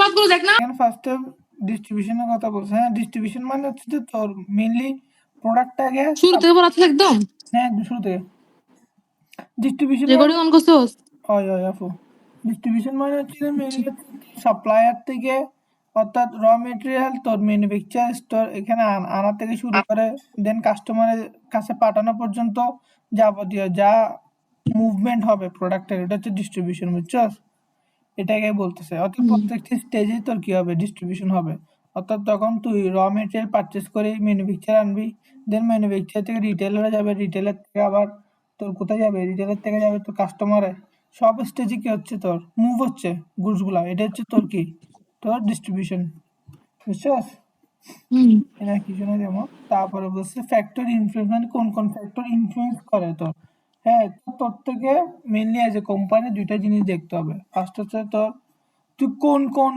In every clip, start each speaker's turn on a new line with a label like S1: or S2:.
S1: বাতগুলো দেখ না।
S2: এখানে ফার্স্টে ডিস্ট্রিবিউশনের কথা বলছে। হ্যাঁ, ডিস্ট্রিবিউশন মানে হচ্ছে যে তোর মেইনলি প্রোডাক্টটাকে
S1: শুরু থেকে বলা আছে একদম।
S2: হ্যাঁ, শুরু থেকে ডিস্ট্রিবিউশন
S1: রেকর্ডিং অন করছস?
S2: হয় আপু। ডিস্ট্রিবিউশন মানে হচ্ছে যে মেইনলি সাপ্লায়ার থেকে, অর্থাৎ র মেটেরিয়াল তোর ম্যানুফ্যাকচার স্টোর এখানে আনা থেকে শুরু করে দেন কাস্টমারের কাছে পাঠানো পর্যন্ত যাবতীয় যা মুভমেন্ট হবে প্রোডাক্টের, এটা হচ্ছে ডিস্ট্রিবিউশন, বুঝছস? এটাকে বলতেছে। অর্থাৎ প্রত্যেকটি স্টেজে তোর কি হবে, ডিস্ট্রিবিউশন হবে। অর্থাৎ তখন তুই র মেটেরিয়াল পারচেস করে ম্যানুফ্যাকচার আনবি, দেন ম্যানুফ্যাকচার থেকে রিটেলারে যাবে, রিটেলার থেকে আবার তোর কোথায় যাবে, রিটেলার থেকে যাবে তোর কাস্টমারে। সব স্টেজে কি হচ্ছে, তোর মুভ হচ্ছে গুডসগুলা, এটা হচ্ছে তোর কি, তোর ডিস্ট্রিবিউশন, বুঝছস? এটা কিছু না যেমন। তারপরে বলছে ফ্যাক্টর ইনফ্লুয়েন্স, মানে কোন কোন ফ্যাক্টর ইনফ্লুয়েন্স করে তোর। হ্যাঁ, তোর থেকে মেনলি এজ এ কোম্পানি দুইটা জিনিস দেখতে হবে। ফার্স্ট হচ্ছে তোর, তুই কোন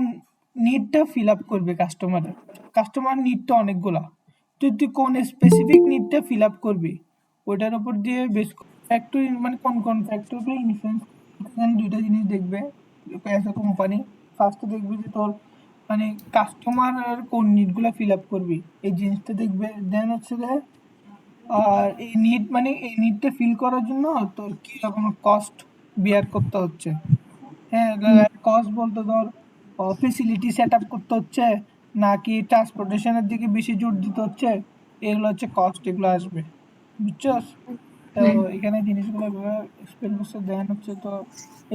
S2: নিডটা ফিল আপ করবে কাস্টমারের। কাস্টমার নিড তো অনেকগুলা, তুই কোন স্পেসিফিক নিডটা ফিল আপ করবি, ওইটার উপর দিয়ে বেশ ফ্যাক্টর, মানে কোন ফ্যাক্টরগুলো ইনফ্লুয়েন্স, দুইটা জিনিস দেখবে অ্যাজ এ কোম্পানি। ফার্স্টে দেখবি যে তোর মানে কাস্টমার কোন নিডগুলো ফিল আপ করবি, এই জিনিসটা দেখবে। দেন হচ্ছে যে আর এই নিড, মানে এই নিডটা ফিল করার জন্য তোর কিরকম কস্ট বিয়ার করতে হচ্ছে। হ্যাঁ, কস্ট বলতে ধর ফেসিলিটি সেট আপ করতে হচ্ছে নাকি ট্রান্সপোর্টেশনের দিকে বেশি জোর দিতে হচ্ছে, এগুলো হচ্ছে কস্ট, এগুলো আসবে, বুঝছস? তো এখানে জিনিসগুলো এক্সপ্লেন করছে। দেন হচ্ছে তো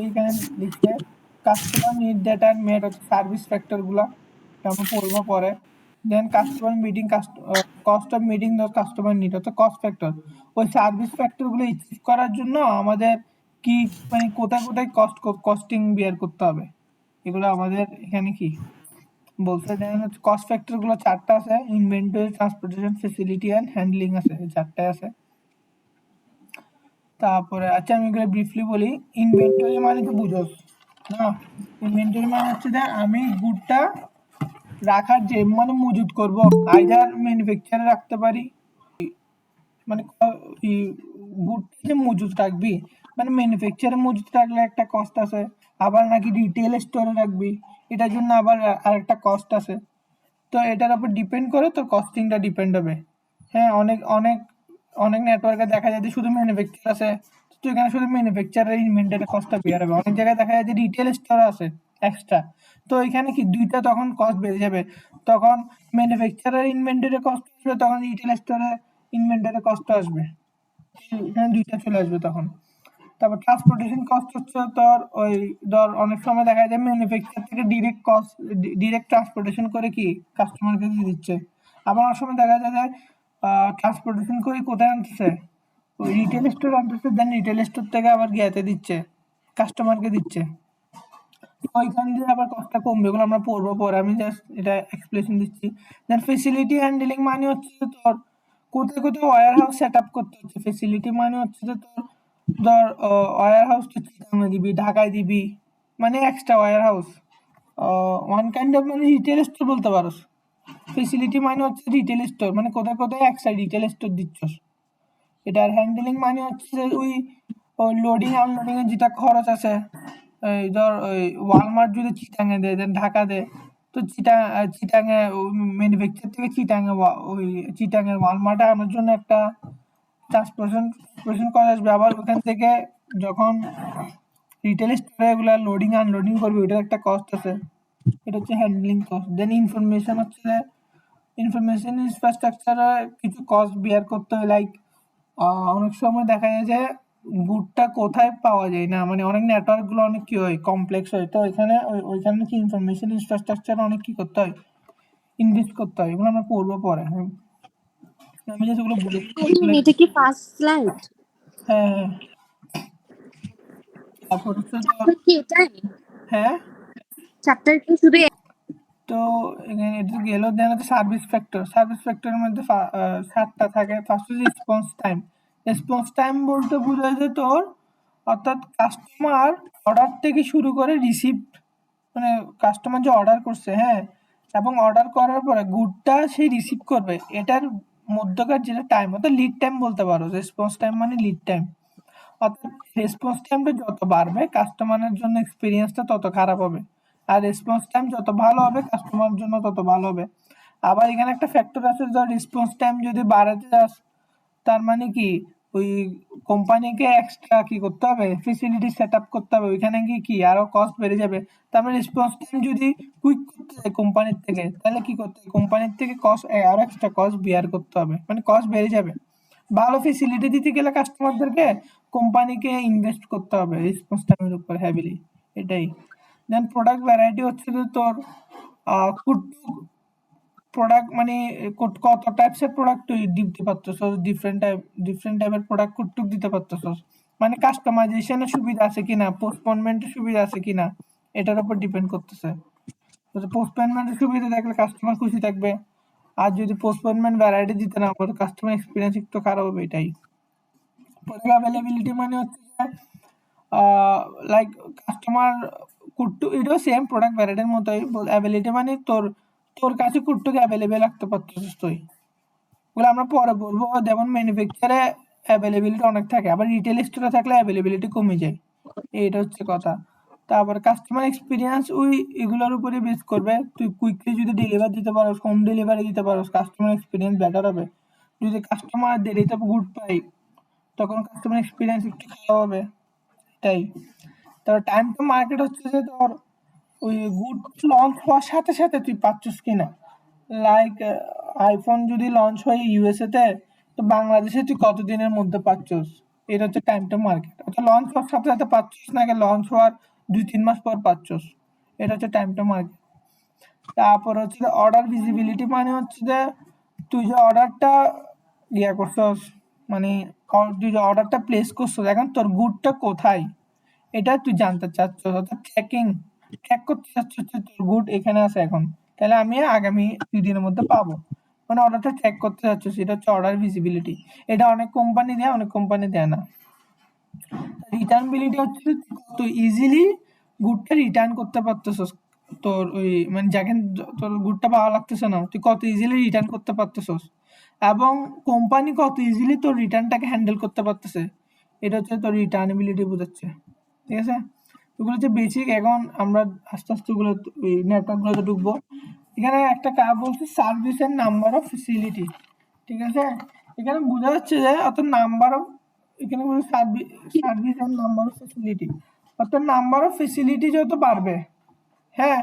S2: এইখানে লিখছে customer need that are met হচ্ছে সার্ভিস ফ্যাক্টরগুলো, আমরা পড়বো পরে। Then customer meeting, cost of meeting the customer need অর্থাৎ কস্ট ফ্যাক্টর, ওই সার্ভিস ফ্যাক্টরগুলো অ্যাচিভ করার জন্য আমাদের কি, মানে কোথায় কোথায় কস্টিং বিয়ার করতে হবে, এগুলো আমাদের এখানে কি বলতে। দেন হচ্ছে কস্ট ফ্যাক্টরগুলো চারটা আছে, inventory, transportation, facility and handling আছে, এই চারটায় আছে। তারপরে আচ্ছা আমি এগুলো ব্রিফলি বলি। ইনভেন্টরি মানে তো বুঝোস না, ইনভেন্টরি মানে হচ্ছে যে আমি গুডটা রাখার যে মানে মজুত করব, আইদার ম্যানুফ্যাকচারে রাখতে পারি, মানে গুডটা যে মজুত রাখবি, মানে ম্যানুফ্যাকচারে মজুত রাখলে একটা কস্ট আছে, আবার নাকি রিটেল স্টোরে রাখবি, এটার জন্য আবার আরেকটা কস্ট আছে। তো এটার উপর ডিপেন্ড করে তোর কস্টিংটা ডিপেন্ড হবে। হ্যাঁ, অনেক অনেক অনেক নেটওয়ার্কে দেখা যায় যে শুধু ম্যানুফ্যাকচার আছে, তো এখানে শুধু ম্যানুফ্যাকচারের ইনভেন্টরি কস্টটা বের হবে। অনেক জায়গায় দেখা যায় যে রিটেল স্টোর আছে এক্সট্রা, তো এখানে কি দুইটা তখন কস্ট বেড়ে যাবে। তখন ম্যানুফ্যাকচারের ইনভেন্টরি কস্ট আসবে, তখন রিটেল স্টোরে ইনভেন্টরি কস্ট আসবে, এখানে দুইটা চলে আসবে তখন। তারপর ট্রান্সপোর্টেশন কস্ট হচ্ছে তোর ওই ধর অনেক সময় দেখা যায় ম্যানুফ্যাকচার থেকে ডিরেক্ট ট্রান্সপোর্টেশন করে কি কাস্টমারকে দিয়ে দিচ্ছে। আবার অনেক সময় দেখা যায় যে ট্রান্সপোর্টেশন করে কোথায় আনতেছে, ওই রিটেল স্টোর আনতেছে, দেন রিটেল স্টোর থেকে আবার গিয়াতে দিচ্ছে, কাস্টমারকে দিচ্ছে। ওইখান দিয়ে আবার কষ্টটা কমবে, এগুলো আমরা পড়বো পরে, আমি জাস্ট এটা এক্সপ্লেনেশন দিচ্ছি। দেন ফেসিলিটি হ্যান্ডলিং মানে হচ্ছে যে তোর কোথায় কোথায় ওয়্যার হাউস সেট আপ করতে হচ্ছে। ফেসিলিটি মানে হচ্ছে যে তোর ধর ওয়্যার হাউস তুই চিটাগাংয়ে দিবি, ঢাকায় দিবি, মানে extra warehouse, one kind of মানে রিটেল স্টোর বলতে পারোস। ফেসিলিটি মানে হচ্ছে রিটেল স্টোর, মানে কোথায় কোথায় এক্সট্রা রিটেল স্টোর দিচ্ছস। এটার হ্যান্ডলিং মানে হচ্ছে যে ওই লোডিং আনলোডিং এর যেটা খরচ আছে, এই ধর ওই ওয়ালমার্ট যদি চিটাঙে দেয় দেন ঢাকা দেয়, তো চিটাঙে ম্যানুফ্যাকচার থেকে ওই চিটাঙের ওয়ালমার্টে আনার জন্য একটা ট্রান্সপোর্টেশন করা আসবে। আবার ওখান থেকে যখন রিটেল স্টোরে এগুলো লোডিং আনলোডিং করবে, ওইটার একটা কস্ট আছে, এটা হচ্ছে হ্যান্ডলিং কস্ট। দেন ইনফরমেশন হচ্ছে ইনফরমেশন ইনফ্রাস্ট্রাকচারে কিছু কস্ট বিয়ার করতে হয়। লাইক অনেক সময় দেখা যায় যে গুডটা কোথায় পাওয়া যায় না, মানে অনেক নেটওয়ার্কগুলো অনেক কি হয়, কমপ্লেক্স হয়, তো এখানে ওইখানে কি ইনফরমেশন ইনফ্রাস্ট্রাকচার অনেক কি করতে হয়, ইনভেস্ট করতে হয়, এগুলো আমরা পড়বো পরে। হ্যাঁ, আমি যে সেগুলো বলে
S3: এটা কি ফার্স্ট স্লাইড?
S2: হ্যাঁ, তারপর হচ্ছে
S3: চ্যাপ্টার কি এটাই?
S2: হ্যাঁ,
S3: চ্যাপ্টার কি শুধু
S2: তো এখানে এটা গেল। দেন হচ্ছে সার্ভিস ফ্যাক্টরের মধ্যে সাতটা থাকে। ফার্স্ট হচ্ছে রেসপন্স টাইম। রেসপন্স টাইম বলতে বোঝায় যে তোর, অর্থাৎ কাস্টমার অর্ডার থেকে শুরু করে রিসিপ্ট, মানে কাস্টমার যে অর্ডার করছে, হ্যাঁ, এবং অর্ডার করার পরে গুডটা সে রিসিভ করবে, এটার মধ্যকার যেটা টাইম, অর্থাৎ লিড টাইম বলতে পারো। রেসপন্স টাইম মানে লিড টাইম। অর্থাৎ রেসপন্স টাইমটা যত বাড়বে কাস্টমারের জন্য এক্সপিরিয়েন্সটা তত খারাপ হবে। আর রেসপন্স টাইম যত ভালো হবে কাস্টমার জন্য তত ভালো হবে। আবার এখানে একটা ফ্যাক্টর আছে, ধর রেসপন্স টাইম যদি বাড়াতে যাস তার মানে কি ওই কোম্পানিকে এক্সট্রা কি করতে হবে, ফেসিলিটি সেট আপ করতে হবে, ওইখানে গিয়ে কি আরো কস্ট বেড়ে যাবে। তারপরে রেসপন্স টাইম যদি কুইক করতে যায় কোম্পানির থেকে, তাহলে কি করতে হবে, কোম্পানির থেকে কস্ট আরো এক্সট্রা কস্ট বিয়ার করতে হবে, মানে কস্ট বেড়ে যাবে। ভালো ফেসিলিটি দিতে গেলে কাস্টমারদেরকে কোম্পানিকে ইনভেস্ট করতে হবে রেসপন্স টাইমের উপর হেভিলি, এটাই। দেন প্রোডাক্ট ভ্যারাইটি হচ্ছে যে তোর কুটুক প্রোডাক্ট মানে কত টাইপসের প্রোডাক্ট তুই দিতে পারতেছস, ডিফারেন্ট টাইপের প্রোডাক্ট কুটুক দিতে পারতেছস, মানে কাস্টমাইজেশনের সুবিধা আছে কিনা, পোস্টপোনমেন্টের সুবিধা আছে কিনা, এটার উপর ডিপেন্ড করতেছে। পোস্টপোনমেন্টের সুবিধা থাকলে কাস্টমার খুশি থাকবে, আর যদি পোস্টপোনমেন্ট ভ্যারাইটি দিতে না পারে কাস্টমার এক্সপিরিয়েন্স একটু খারাপ হবে, এটাই। প্রোডাক্ট অ্যাভেলেবিলিটি মানে হচ্ছে যে লাইক কাস্টমার কুট্টু, এটাও সেম প্রোডাক্ট ভ্যারাইটির মতোই। অ্যাভেলেবিলিটি মানে তোর তোর কাছে কুট্টুকে অ্যাভেলেবেল রাখতে পারতেছিস তুই, ওগুলো আমরা পরে বলবো। যেমন ম্যানুফ্যাকচারে অ্যাভেলেবিলিটি অনেক থাকে, আবার রিটেল স্টোরে থাকলে অ্যাভেলেবিলিটি কমে যায়, এইটা হচ্ছে কথা। তারপর কাস্টমার এক্সপিরিয়েন্স ওই এগুলোর উপরে বেস করবে, তুই কুইকলি যদি ডেলিভার দিতে পারোস, হোম ডেলিভারি দিতে পারোস, কাস্টমার এক্সপিরিয়েন্স বেটার হবে। যদি কাস্টমার দেরিতে গুড পাই তখন কাস্টমার এক্সপিরিয়েন্স একটু খারাপ হবে, এটাই। তারপর টাইম টু মার্কেট হচ্ছে যে তোর ওই গুড লঞ্চ হওয়ার সাথে সাথে তুই পাচ্ছিস কিনা, লাইক আইফোন যদি লঞ্চ হয় ইউএসএ তে, তো বাংলাদেশে তুই কতদিনের মধ্যে পাচ্ছিস, এটা হচ্ছে টাইম টু মার্কেট। অর্থাৎ লঞ্চ হওয়ার সাথে সাথে পাচ্ছিস নাকি লঞ্চ হওয়ার 2-3 মাস পর পাচ্ছিস, এটা হচ্ছে টাইম টু মার্কেট। তারপর হচ্ছে অর্ডার ভিজিবিলিটি মানে হচ্ছে যে তুই যে অর্ডারটা ইয়ে করছস, মানে তুই যে অর্ডারটা প্লেস করছস এখন তোর গুডটা কোথায় এটা তুই জানতে চাচ্ছ, অর্থাৎ ট্র্যাক করতে চাচ্ছ যে তোর গুড এখানে আছে এখন, তাহলে আমি আগামী 2 দিনের মধ্যে পাবো, মানে অর্ডারটা ট্র্যাক করতে চাচ্ছ, সেটা হচ্ছে অর্ডার ভিজিবিলিটি। এটা অনেক কোম্পানি দেয়, অনেক কোম্পানি দেয় না। রিটার্নবিলিটি হচ্ছে তুই ইজিলি গুডটা রিটার্ন করতে পারতেছস, তোর ওই মানে যাকে তোর গুডটা ভালো লাগতেছে না তুই কত ইজিলি রিটার্ন করতে পারতেছস, এবং কোম্পানি কত ইজিলি তোর রিটার্নটাকে হ্যান্ডেল করতে পারতেছে, এটা হচ্ছে তোর রিটার্নেবিলিটি বোঝাচ্ছে, ঠিক আছে। এগুলো হচ্ছে বেসিক। এখন আমরা আস্তে আস্তে ওগুলো ওই নেটওয়ার্কগুলোতে ঢুকবো। এখানে একটা কাজ বলছে সার্ভিসের নাম্বার অফ ফেসিলিটি, ঠিক আছে। এখানে বোঝা যাচ্ছে যে অর্থাৎ নাম্বার অফ, এখানে বলছে service and number of facility, অর্থাৎ নাম্বার অফ ফেসিলিটি যত বাড়বে, হ্যাঁ,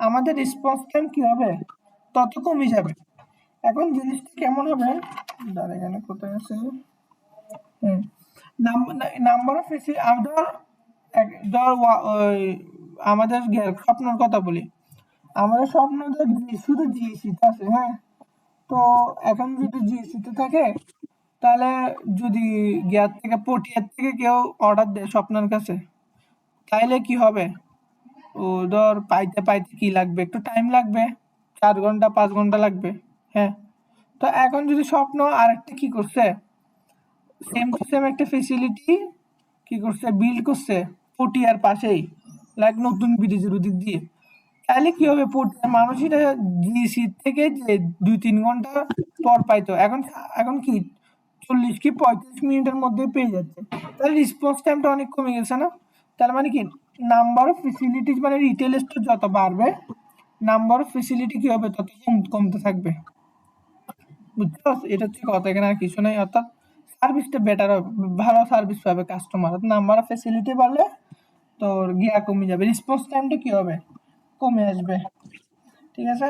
S2: আমাদের রেসপন্স টাইম কি হবে, তত কমে যাবে। এখন জিনিসটা কেমন হবে, দাঁড়া এখানে কোথায় আছে, হুম, নাম্বার অফ ফেসিলিটি, ধর ওই আমাদের স্বপ্নের কথা বলি, আমাদের স্বপ্ন যে শুধু জিএসিতে আছে, হ্যাঁ। তো এখন যদি জিএসিতে থাকে, তাহলে যদি গিয়ার থেকে পটিয়ার থেকে কেউ অর্ডার দেয় স্বপ্নের কাছে, তাইলে কি হবে, ও ধর পাইতে পাইতে কি লাগবে, একটু টাইম লাগবে, 4 ঘন্টা 5 ঘন্টা লাগবে, হ্যাঁ। তো এখন যদি স্বপ্ন আরেকটা কি করছে, সেম টু সেম একটা ফেসিলিটি কি করছে, বিল্ড করছে পটিয়ার পাশেই, লাইক নতুন ব্রিজের ওদিক দিয়ে, তাহলে কি হবে, পটিয়ার মানুষই জিএসি থেকে যে 2-3 ঘন্টা পর পাইতো, এখন এখন কি 40 কি 35 মিনিটের মধ্যে পেয়ে যাচ্ছে, তাহলে রেসপন্স টাইমটা অনেক কমে গেছে না। তার মানে কি নাম্বার অফ ফেসিলিটিস মানে রিটেল স্টোর যত বাড়বে নাম্বার অফ ফেসিলিটি কি হবে তত কমতে থাকবে, বুঝছো। এটা হচ্ছে কথা, এখানে আর কিছু নেই। অর্থাৎ সার্ভিসটা বেটার হবে, ভালো সার্ভিস পাবে কাস্টমার, নাম্বার অফ ফেসিলিটি বাড়লে তোর গিয়া কমে যাবে, রেসপন্স টাইমটা কি হবে, কমে আসবে, ঠিক আছে।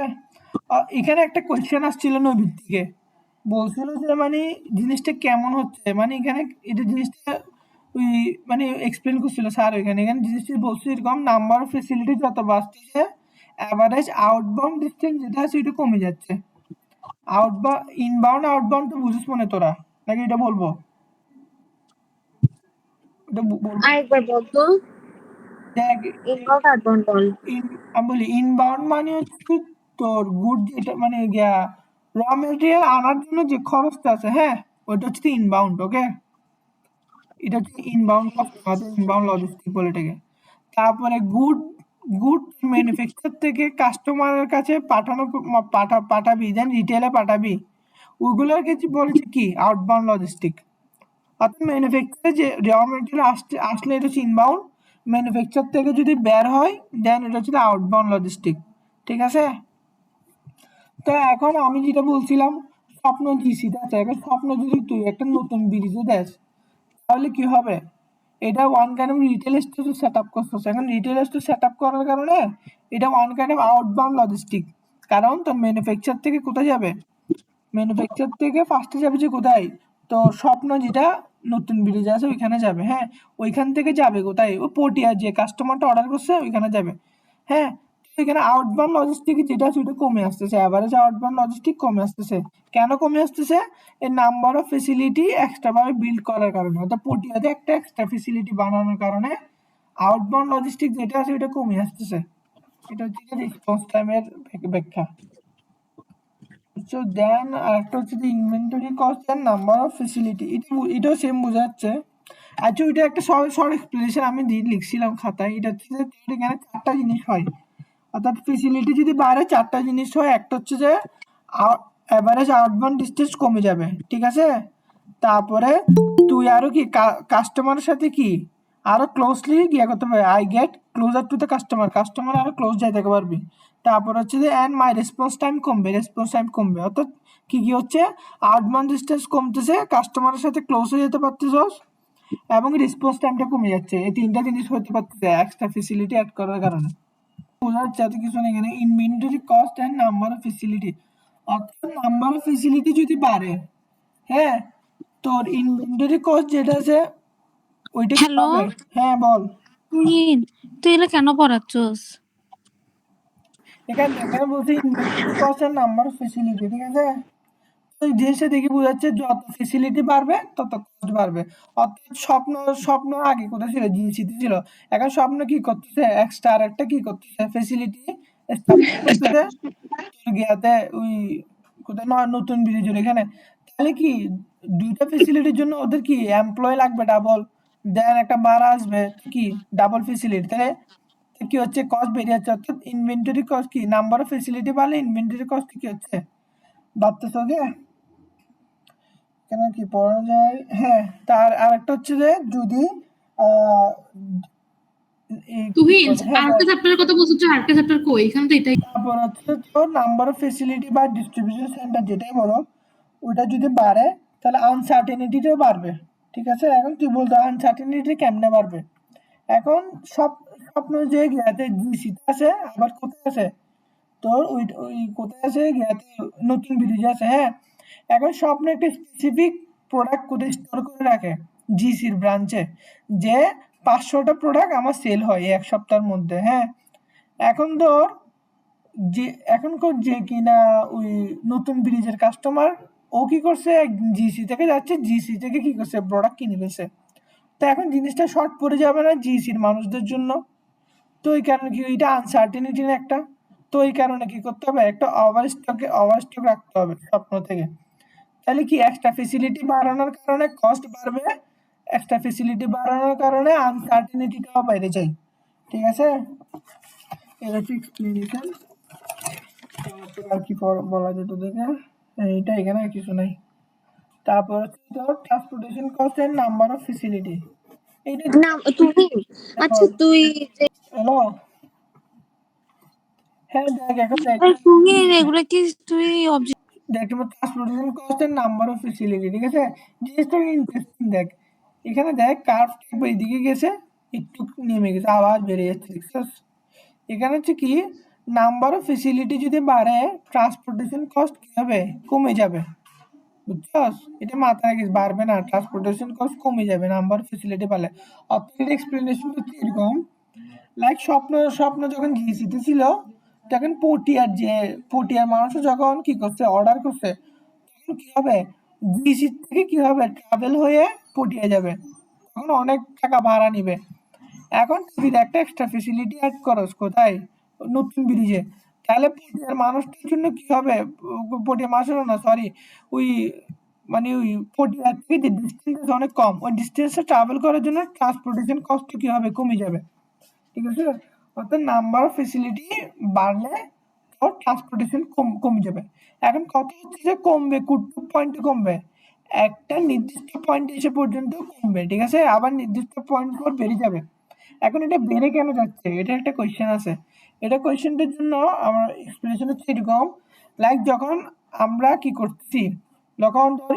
S2: এখানে একটা কোয়েশ্চেন আসছিল নবীর থেকে, বলছিল যে মানে জিনিসটা কেমন হচ্ছে, মানে এখানে এটা জিনিসটা ওই মানে এক্সপ্লেন করছিল স্যার, এখানে এখানে জিনিসটা বলছে এরকম, নাম্বার অফ ফেসিলিটি যত বাড়তেছে অ্যাভারেজ আউটবাউন্ড ডিস্টেন্স যেটা আছে এটা কমে যাচ্ছে। ইনবাউন্ড আউটবাউন্ড তো বুঝিস মনে তোরা, নাকি এটা বলবো, এটা বলবো।
S3: আরেকবার বলতো,
S2: দেখ,
S3: ইনভার্ট আউটবাউন্ড বল।
S2: আমি বলি ইনবাউন্ড মানে হচ্ছে তোর গুড যেটা মানে গিয়া র মেটেরিয়াল আনার জন্য যে খরচটা আছে, হ্যাঁ, ওইটা হচ্ছে ইনবাউন্ড, ওকে। এটা হচ্ছে ইনবাউন্ড কস্ট, আমাদের ইনবাউন্ড লজিস্টিক বলে এটাকে। তারপরে গুড ম্যানুফ্যাকচার থেকে কাস্টমারের কাছে পাঠাবি, দেন রিটেলে পাঠাবি, ওইগুলোর কিছু বলেছে কি আউটবাউন্ড লজিস্টিক। অর্থাৎ ম্যানুফ্যাকচারে যে র মেটেরিয়াল আসলে এটা হচ্ছে ইনবাউন্ড, ম্যানুফ্যাকচার থেকে যদি বের হয় দেন এটা হচ্ছে আউটবাউন্ড লজিস্টিক, ঠিক আছে। তো এখন আমি যেটা বলছিলাম স্বপ্ন জিসিতে আছে, এখন স্বপ্ন যদি তুই একটা নতুন ব্রিজে দেস তাহলে কি হবে, এটা one kind of retail store set up করতেছে। এখন রিটেল স্টোর সেট আপ করার কারণে এটা one kind of outbound logistic, কারণ তোর ম্যানুফ্যাকচার থেকে কোথায় যাবে, ম্যানুফ্যাকচার থেকে ফার্স্টে যাবে যে কোথায়, তো স্বপ্ন যেটা নতুন ব্রিজ আছে ওইখানে যাবে, হ্যাঁ। ওইখান থেকে যাবে কোথায়, ও পটিয়া যে কাস্টমারটা অর্ডার করছে ওইখানে যাবে, হ্যাঁ। এখানে আউটবাউন্ড লজিস্টিক যেটা আছে ওইটা কমে আসতেছে, অ্যাভারেজ আউটবাউন্ড লজিস্টিক কমে আসতেছে। কেন কমে আসতেছে, এর নাম্বার অফ ফেসিলিটি এক্সট্রা ভাবে বিল্ড করার কারণে, অর্থাৎ পটিয়াতে একটা এক্সট্রা ফেসিলিটি বানানোর কারণে আউটবাউন্ড লজিস্টিক যেটা আছে ওইটা কমে আসতেছে। এটা হচ্ছে রেসপন্স টাইমের ব্যাখ্যা। সো দেন আরেকটা হচ্ছে যে inventory cost and number of facility, এটাও সেম বোঝাচ্ছে। আচ্ছা ওইটা একটা শর্ট এক্সপ্লেনেশন আমি লিখছিলাম খাতায়। এটা হচ্ছে যে এখানে চারটা জিনিস হয়, অর্থাৎ ফেসিলিটি যদি বাড়ে চারটা জিনিস হয়। একটা হচ্ছে যে অ্যাভারেজ আউটবাউন্ড ডিস্টেন্স কমে যাবে, ঠিক আছে। তারপরে তুই আরো কি কাস্টমারের সাথে কি আরো ক্লোজলি গিয়ে করতে পারবি, I get closer to the customer আরো ক্লোজ যাই থাকতে পারবি। তারপর হচ্ছে যে অ্যান্ড মাই রেসপন্স টাইম কমবে, অর্থাৎ কি কি হচ্ছে, আউটবাউন্ড ডিস্টেন্স কমতেছে, কাস্টমারের সাথে ক্লোজ হয়ে যেতে পারতেছস, এবং রেসপন্স টাইমটা কমে যাচ্ছে। এই তিনটা জিনিস হতে পারতেছে এক্সট্রা ফেসিলিটি অ্যাড করার কারণে। বোঝা যাচ্ছে এত কিছু নেই এখানে। Inventory cost and number of facility, অর্থাৎ নাম্বার অফ ফেসিলিটি যদি বাড়ে, হ্যাঁ, তোর ইনভেন্টরি কস্ট যেটা আছে ওইটা কি
S1: হ্যালো
S2: হবে। হ্যাঁ বল।
S1: তুহিন, তুই এগুলো কেন পড়াচ্ছস?
S2: এখানে বলছে inventory cost and number of facility, ঠিক আছে। তো এই জিনিসটা দেখে বোঝা যাচ্ছে যত ফেসিলিটি বাড়বে তত কস্ট বাড়বে। অর্থাৎ স্বপ্ন আগে কোথায় ছিল, জিএসিতে ছিল। এখন স্বপ্ন কি করতেছে, এক্সট্রা আর একটা কি করতেছে, ফেসিলিটি এস্টাবলিশ করতেছে তোর গিয়াতে ওই কোথায় নতুন ব্রিজের এখানে। তাহলে কি দুইটা ফেসিলিটির জন্য ওদের কি এমপ্লয় লাগবে ডাবল, দেন একটা ভাড়া আসবে কি ডাবল ফেসিলিটি, তাহলে কি হচ্ছে কস্ট বেড়ে যাচ্ছে। অর্থাৎ ইনভেন্টরি কস্ট কি, নাম্বার অফ ফেসিলিটি বাড়লে ইনভেন্টরি কস্ট কি হচ্ছে বাড়তেছে, ওকে। কেন কি পড়া যায়, হ্যাঁ। তার আরেকটা হচ্ছে যে যদি আহ,
S4: তুহিন
S2: হ্যাঁ
S4: আরেকটা চ্যাপ্টারের কথা বলছো, আরেকটা চ্যাপ্টার কই, এখানে তো এটাই।
S2: তারপর হচ্ছে তো নাম্বার অফ ফেসিলিটি বা ডিস্ট্রিবিউশন সেন্টার যেটাই বলো, ওটা যদি বাড়ে তাহলে আনসার্টেনিটিটাও বাড়বে, ঠিক আছে। এখন তুই বলতো আনসার্টেনিটি কেমনে বাড়বে, এখন স্বপ্ন যে গিয়াতে জিসিতে আছে আবার কোথায় আছে, তোর ওই ওই কোথায় আছে গিয়াতে নতুন ব্রিজ আছে, হ্যাঁ। এখন স্বপ্ন একটা স্পেসিফিক প্রোডাক্ট কোথায় স্টোর করে রাখে, জিসির ব্রাঞ্চে, যে 500টা প্রোডাক্ট আমার সেল হয় এক সপ্তাহের মধ্যে, হ্যাঁ। এখন তোর যে এখনকার যে কিনা ওই নতুন ব্রিজের কাস্টমার, ও কি করছে জিসি থেকে যাচ্ছে, জিসি থেকে কি করছে প্রোডাক্ট কিনে ফেলছে। তো এখন জিনিসটা শর্ট পড়ে যাবে না জিসির মানুষদের জন্য। তো এই কারণে কি এটা আনসার্টেনিটির একটা, তো এই কারণে কি করতে হবে, একটা ওভার স্টক রাখতে হবে স্বপ্ন থেকে। তাহলে কি এক্সট্রা ফেসিলিটি বাড়ানোর কারণে কস্ট বাড়বে, এক্সট্রা ফেসিলিটি বাড়ানোর কারণে আনসার্টেনিটিটাও বেড়ে যায়, ঠিক আছে। এটা হচ্ছে এক্সপ্লেনেশন। আর কি বলা যেত দেখে, এইটা এখানে আর কিছু নাই। তারপর হচ্ছে তোর transportation cost and number of facility, এইটা
S3: না তুহিন, আচ্ছা তুই যে
S2: হ্যালো, হ্যাঁ দেখ এখন দেখ
S1: তুহিন এগুলো কি তুই
S2: দেখ তোমার transportation cost and number of facility, ঠিক আছে। জিনিসটা ইন্টারেস্টিং দেখ, এখানে দেখ কার্ভ একবার এদিকে গেছে একটু নেমে গেছে আবার বেড়ে যাচ্ছে, দেখছিস। এখানে হচ্ছে কি নাম্বার অফ ফেসিলিটি যদি বাড়ে ট্রান্সপোর্টেশন কস্ট কি হবে, কমে যাবে, বুঝছস। এটা মাথায় রাখিস, বাড়বে না, ট্রান্সপোর্টেশন কস্ট কমে যাবে নাম্বার ফেসিলিটি বাড়লে। অর্থাৎ এক্সপ্লেনেশন হচ্ছে এরকম, লাইক স্বপ্ন যখন জিসিতে ছিল তখন পটিয়ার মানুষ যখন কি করছে অর্ডার করছে, তখন কি হবে জিসি থেকে কি হবে ট্রাভেল হয়ে পটিয়া যাবে, তখন অনেক টাকা ভাড়া নিবে। এখন তুই একটা এক্সট্রা ফেসিলিটি অ্যাড করস কোথায়, নতুন ব্রিজে, তাহলে পটিয়ার মানুষটার জন্য কি হবে, পটিয়া মানুষ না সরি, ওই মানে ওই পটিয়া থেকে যে ডিস্টেন্স অনেক কম, ওই ডিস্টেন্সে ট্রাভেল করার জন্য ট্রান্সপোর্টেশন কস্ট কি হবে, কমে যাবে, ঠিক আছে। অর্থাৎ নাম্বার অফ ফেসিলিটি বাড়লে তোর ট্রান্সপোর্টেশন কমে যাবে। এখন কথা হচ্ছে যে কমবে কোন পয়েন্টে কমবে, একটা নির্দিষ্ট পয়েন্ট এসে পর্যন্ত কমবে, ঠিক আছে, আবার নির্দিষ্ট পয়েন্ট পর বেড়ে যাবে। এখন এটা বেড়ে কেন যাচ্ছে, এটা একটা কোয়েশ্চেন আছে। এটা কোয়েশ্চেনটার জন্য আমার এক্সপ্লেনেশন হচ্ছে এরকম, লাইক যখন আমরা কি করছি, যখন ধর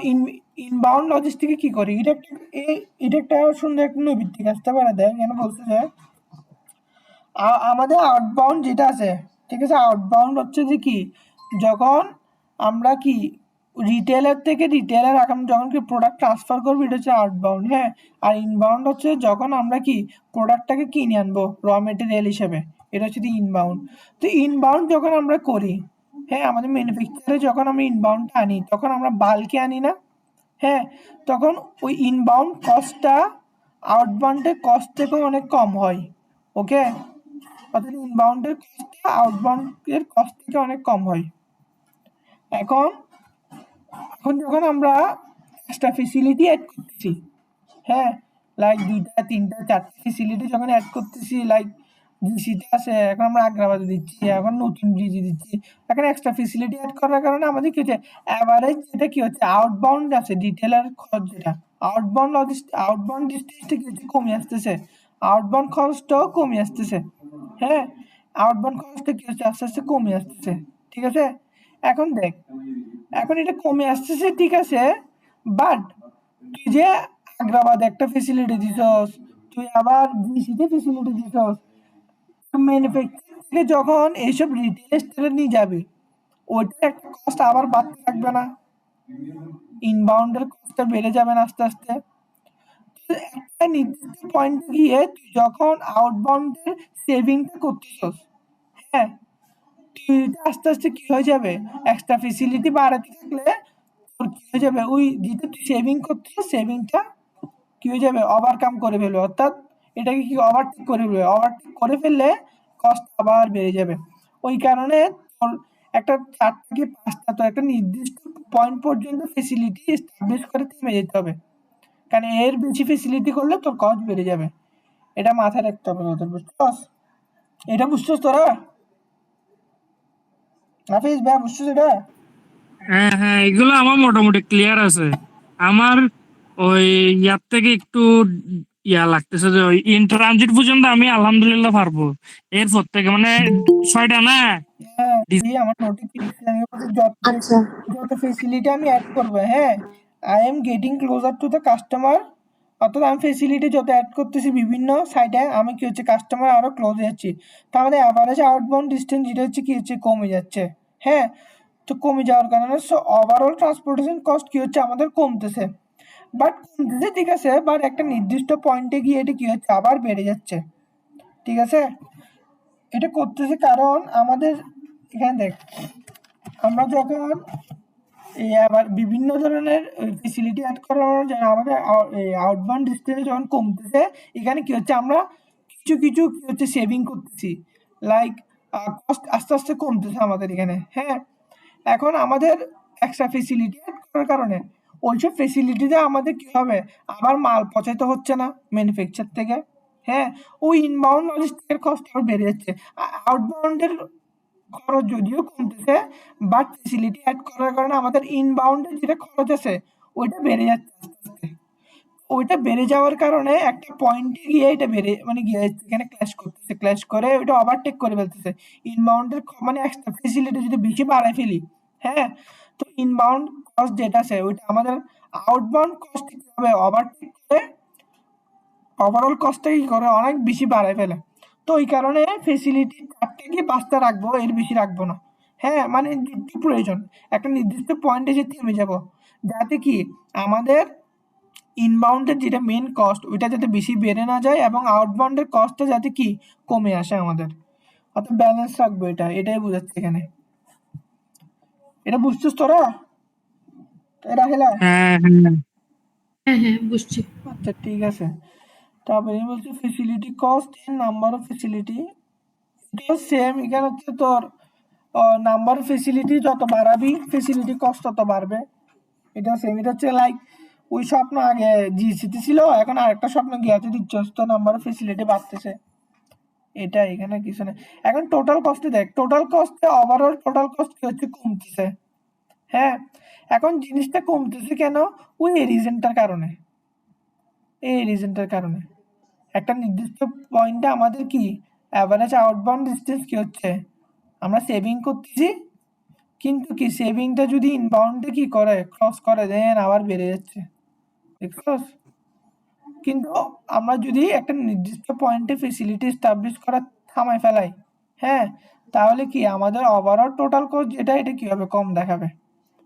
S2: ইনবাউন্ড লজিস্টিকে কি করি, এটা একটা সুন্দর একটা নৈবিত্তিক আসতে পারে। দেখ কেন বলছে যে আমাদের আউটবাউন্ড যেটা আছে, ঠিক আছে, আউটবাউন্ড হচ্ছে যে কি, যখন আমরা কি রিটেলার থেকে রিটেলার এখন যখন কি প্রোডাক্ট ট্রান্সফার করবো, এটা হচ্ছে আউটবাউন্ড। হ্যাঁ, আর ইনবাউন্ড হচ্ছে যখন আমরা কি প্রোডাক্টটাকে কিনে আনবো র মেটেরিয়াল হিসেবে, এটা হচ্ছে ইনবাউন্ড। তো ইনবাউন্ড যখন আমরা করি, হ্যাঁ, আমাদের ম্যানুফ্যাকচারে যখন আমরা ইনবাউন্ডটা আনি, তখন আমরা বাল্কে আনি না। হ্যাঁ, তখন ওই ইনবাউন্ড কস্টটা আউটবাউন্ডের কস্ট থেকেও অনেক কম হয়। ওকে, অর্থাৎ ইনবাউন্ডের কস্টটা আউটবাউন্ডের কস্ট থেকে অনেক কম হয়। এখন এখন যখন আমরা এক্সট্রা ফেসিলিটি অ্যাড করতেছি, হ্যাঁ, লাইক 2টা 3টা 4টা ফেসিলিটি যখন অ্যাড করতেছি, লাইক জিসিতে আছে, এখন আমরা আগ্রাবাদে দিচ্ছি, এখন নতুন ব্রিজে দিচ্ছি, এখন এক্সট্রা ফেসিলিটি অ্যাড করার কারণে আমাদের কি হচ্ছে, অ্যাভারেজ যেটা কি হচ্ছে আউটবাউন্ড আছে ডিটেলার খরচ, যেটা আউটবাউন্ড ডিস্টেন্সটা কি হচ্ছে কমে আসতেছে, আউটবাউন্ড খরচটাও কমে আসতেছে। হ্যাঁ, আউটবাউন্ড খরচটা কি হচ্ছে আস্তে আস্তে কমে আসতেছে, ঠিক আছে। এখন দেখ, এখন এটা কমে আসতেছে, ঠিক আছে, বাট তুই যে আগ্রাবাদে একটা ফেসিলিটি দিছস, তুই আবার ডিসিতে ফেসিলিটি দিছস, ম্যানুফ্যাকচার থেকে যখন এইসব রিটেল স্টোরে নিয়ে যাবে, ওইটার একটা কস্ট আবার বাড়তে থাকবে না, ইনবাউন্ডের কস্টটা বেড়ে যাবে না আস্তে আস্তে। তো একটা নির্দিষ্ট পয়েন্টে গিয়ে তুই যখন আউটবাউন্ডের সেভিংটা করতেছস, হ্যাঁ, তুই আস্তে আস্তে কি হয়ে যাবে, এক্সট্রা ফেসিলিটি বাড়াতে থাকলে তোর কি হয়ে যাবে, ওই যেটা তুই সেভিং করতেছিস সেভিংটা কি হয়ে যাবে, ওভারকাম করে ফেলবে, অর্থাৎ এটাকে কি ওভারটেক করে ফেলবে, ওভারটেক করে ফেললে কস্ট আবার বেড়ে যাবে। ওই কারণে তোর একটা 4 থেকে 5টা, তো একটা নির্দিষ্ট পয়েন্ট পর্যন্ত ফেসিলিটি এস্টাবলিশ করে থেমে যেতে হবে, কারণ এর বেশি ফেসিলিটি করলে তোর কস্ট বেড়ে যাবে। এটা মাথায় রাখতে হবে তোদের, বুঝছস? এটা বুঝছস তোরা? হাফিজ ভাই, বুঝছস এটা?
S5: হ্যাঁ হ্যাঁ, এগুলো আমার মোটামুটি ক্লিয়ার আছে। আমার ওই ইয়ার থেকে একটু লাগতেছে যে ওই ইন ট্রানজিট পর্যন্ত আমি আলহামদুলিল্লাহ পারবো। এরপর থেকে মানে 6টা না।
S2: হ্যাঁ, এই আমার নোটিফিকেশন আমি বলছি
S3: আচ্ছা
S2: যত ফেসিলিটি আমি অ্যাড করবো, হ্যাঁ, I am getting closer to the customer, অর্থাৎ আমি ফেসিলিটি যত অ্যাড করতেছি বিভিন্ন সাইডে, আমি কি হচ্ছে কাস্টমার আরো ক্লোজ যাচ্ছি, তো আমাদের অ্যাভারেজ আউটবাউন্ড ডিস্টেন্স যেটা হচ্ছে কি হচ্ছে কমে যাচ্ছে। হ্যাঁ, তো কমে যাওয়ার কারণে ওভারঅল ট্রান্সপোর্টেশন কস্ট কি হচ্ছে আমাদের কমতেছে, বাট কমতেছে, ঠিক আছে, বাট একটা নির্দিষ্ট পয়েন্টে গিয়ে এটা কি হচ্ছে আবার বেড়ে যাচ্ছে, ঠিক আছে। এটা করতেছে কারণ আমাদের এখানে দেখ, আমরা যখন এই আবার বিভিন্ন ধরনের ফেসিলিটি অ্যাড করার জন্য আমাদের আউটবাউন্ড ডিস্টেন্স যখন কমতেছে, এখানে কি হচ্ছে আমরা কিছু কিছু কি হচ্ছে সেভিং করতেছি, লাইক কস্ট আস্তে আস্তে কমতেছে আমাদের এখানে। হ্যাঁ, এখন আমাদের এক্সট্রা ফেসিলিটি অ্যাড করার কারণে ওইসব ফেসিলিটিতে আমাদের কি হবে, আবার মাল পচাইতে হচ্ছে না ম্যানুফ্যাকচার থেকে। হ্যাঁ, ওই ইনবাউন্ড লজিস্টিকের কস্ট আবার বেড়ে যাচ্ছে, আউটবাউন্ডের খরচ যদিও কমতেছে, বাট ফেসিলিটি অ্যাড করার কারণে আমাদের ইনবাউন্ডের যেটা খরচ আছে ওইটা বেড়ে যাচ্ছে আস্তে আস্তে। ওইটা বেড়ে যাওয়ার কারণে একটা পয়েন্টে গিয়ে এটা বেড়ে মানে গিয়ে এখানে ক্ল্যাশ করতেছে, ক্ল্যাশ করে ওইটা ওভারটেক করে ফেলতেছে ইনবাউন্ডের, মানে এক্সট্রা ফেসিলিটি যদি বেশি বাড়ায় ফেলি, হ্যাঁ, তো ইনবাউন্ড কস্ট যেটা আছে ওইটা আমাদের আউটবাউন্ড কস্ট কি হবে, ওভারটেক করে ওভারঅল কস্টটা কি করে অনেক বেশি বাড়ায় ফেলে। তো ওই কারণে ফেসিলিটি 4টা কি 5টা রাখবো, এর বেশি রাখবো না। হ্যাঁ, মানে যেটুকু প্রয়োজন, একটা নির্দিষ্ট পয়েন্টে এসে থেমে যাব, যাতে কি আমাদের ইনবাউন্ডের যেটা মেন কস্ট ওইটা যাতে বেশি বেড়ে না যায়, এবং আউটবাউন্ডের কস্টটা যাতে কি কমে আসে আমাদের, অর্থাৎ ব্যালেন্স রাখবো, এটাই বোঝাচ্ছে এখানে। এটা বুঝছিস তোরা? এটা হেলা?
S5: হ্যাঁ হ্যাঁ
S4: হ্যাঁ হ্যাঁ বুঝছি।
S2: আচ্ছা, ঠিক আছে। তারপরে আমি বলছি facility cost and number of facility, এটাও সেম। এখানে হচ্ছে তোর নাম্বার ফেসিলিটি যত বাড়াবি ফেসিলিটি কস্ট তত বাড়বে, এটা সেম। এটা হচ্ছে লাইক ওই স্বপ্ন আগে জিসিতে ছিল, এখন আরেকটা স্বপ্ন গিয়াতে দিচ্ছ, তো নাম্বার অফ ফেসিলিটি বাড়তেছে, এটা এখানে কিছু না। এখন টোটাল কস্টে দেখ, টোটাল কস্টে ওভারঅল টোটাল কস্ট কি হচ্ছে কমতেছে। হ্যাঁ, এখন জিনিসটা কমতেছে কেন, ওই রিজনটার কারণে, এই রিজনটার কারণে। একটা নির্দিষ্ট পয়েন্টে আমাদের কি অ্যাভারেজ আউটবাউন্ড ডিস্টেন্স কি হচ্ছে, আমরা সেভিং করতেছি, কিন্তু কি সেভিংটা যদি ইনবাউন্ডে কি করে ক্রস করে দেন আবার বেড়ে যাচ্ছে, দেখছস? কিন্তু আমরা যদি একটা নির্দিষ্ট পয়েন্টে ফেসিলিটি এস্টাবলিশ করা থামাই ফেলাই, হ্যাঁ, তাহলে কি আমাদের ওভারঅল টোটাল কস্ট যেটা এটা কি হবে, কম দেখাবে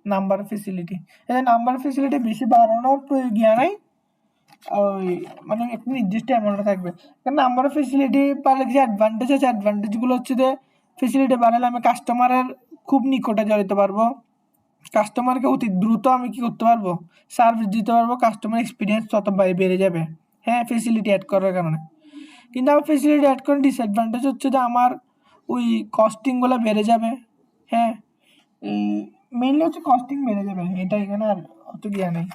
S2: নাম্বার ফেসিলিটি। এই নাম্বার ফেসিলিটি বেশি বাড়ানোর প্রয়োজন নাই, ওই মানে একটা নির্দিষ্ট অ্যামাউন্টে থাকবে। কারণ নাম্বার অফ ফেসিলিটি বাড়লে যে অ্যাডভান্টেজ আছে, অ্যাডভান্টেজগুলো হচ্ছে যে ফেসিলিটি বাড়ালে আমি কাস্টমারের খুব নিকটে যেতে পারবো, কাস্টমারকে অতি দ্রুত আমি কি করতে পারবো, সার্ভিস দিতে পারবো, কাস্টমার এক্সপিরিয়েন্স তত বেড়ে যাবে, হ্যাঁ, ফেসিলিটি অ্যাড করার কারণে। কিন্তু আমার ফেসিলিটি অ্যাড করার ডিসঅ্যাডভান্টেজ হচ্ছে যে আমার ওই কস্টিংগুলো বেড়ে যাবে, হ্যাঁ, মেইনলি হচ্ছে কস্টিং বেড়ে যাবে, এটা এখানে আর অত জ্ঞান নেই।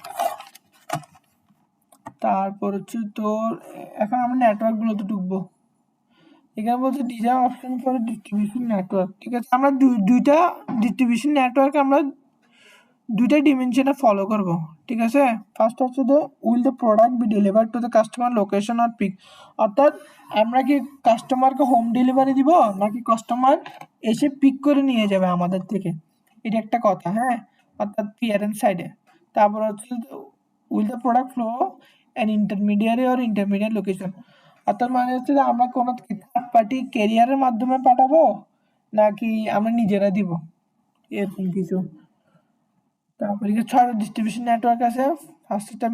S2: তারপর হচ্ছে তোর এখন আমরা নেটওয়ার্কগুলোতে ঢুকবো। এখানে বলছে design option for distribution network, ঠিক আছে, আমরা দুইটা ডিস্ট্রিবিউশন নেটওয়ার্ক আমরা দুইটা ডিমেনশনে ফলো করব, ঠিক আছে। ফার্স্ট হচ্ছে যে will the product be deliver to the customer location আর পিক, অর্থাৎ আমরা কি কাস্টমারকে হোম ডেলিভারি দিব নাকি কাস্টমার এসে পিক করে নিয়ে যাবে আমাদের থেকে, এটা একটা কথা, হ্যাঁ, অর্থাৎ পিয়ারেন্স সাইডে। তারপর হচ্ছে will the product flow and intermediate location, অর্থাৎ মানে হচ্ছে যে আমরা কোনো থার্ড পার্টি ক্যারিয়ারের মাধ্যমে পাঠাবো নাকি আমরা নিজেরা দিব, এরকম কিছু। তারপরে ছয়টা ডিস্ট্রিবিউশন নেটওয়ার্ক আছে। ফার্স্টটা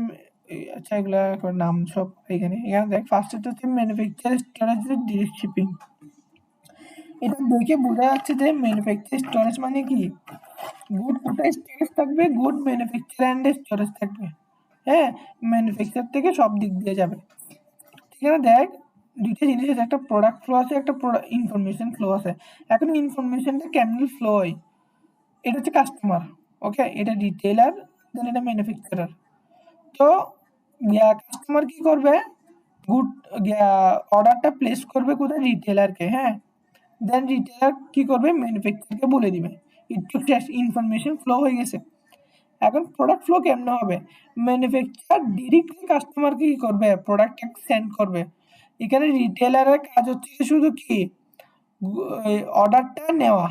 S2: আচ্ছা এগুলা নাম সব এখানে দেখ। ফার্স্টটা হচ্ছে ম্যানুফ্যাকচার স্টোরেজ ডিরেক্ট শিপিং। এটা দেখে বোঝা যাচ্ছে যে ম্যানুফ্যাকচার স্টোরেজ মানে কি, গুড কোথায় স্টোরেজ থাকবে, গুড ম্যানুফ্যাকচার অ্যান্ড স্টোরেজ থাকবে, হ্যাঁ, ম্যানুফ্যাকচার থেকে সব দিক দিয়ে যাবে। ঠিক আছে, দেখ দুইটা জিনিস আছে, একটা প্রোডাক্ট ফ্লো আছে, একটা ইনফরমেশন ফ্লো আছে। এখন ইনফরমেশনটা কেমন ফ্লো হয়, এটা হচ্ছে কাস্টমার, ওকে, এটা রিটেলার, দেন এটা ম্যানুফ্যাকচারার। তো কাস্টমার কি করবে, গুড অর্ডারটা প্লেস করবে কোথায়, রিটেলারকে, হ্যাঁ, দেন রিটেলার কি করবে, ম্যানুফ্যাকচারকে বলে দিবে, একটু ইনফরমেশন ফ্লো হয়ে গেছে। এখন প্রোডাক্ট ফ্লো কেমন হবে, ম্যানুফ্যাকচার ডিরেক্টলি কাস্টমারকে কি করবে, প্রোডাক্টটা সেন্ড করবে। এখানে রিটেলারের কাজ হচ্ছে শুধু কি অর্ডারটা নেওয়া,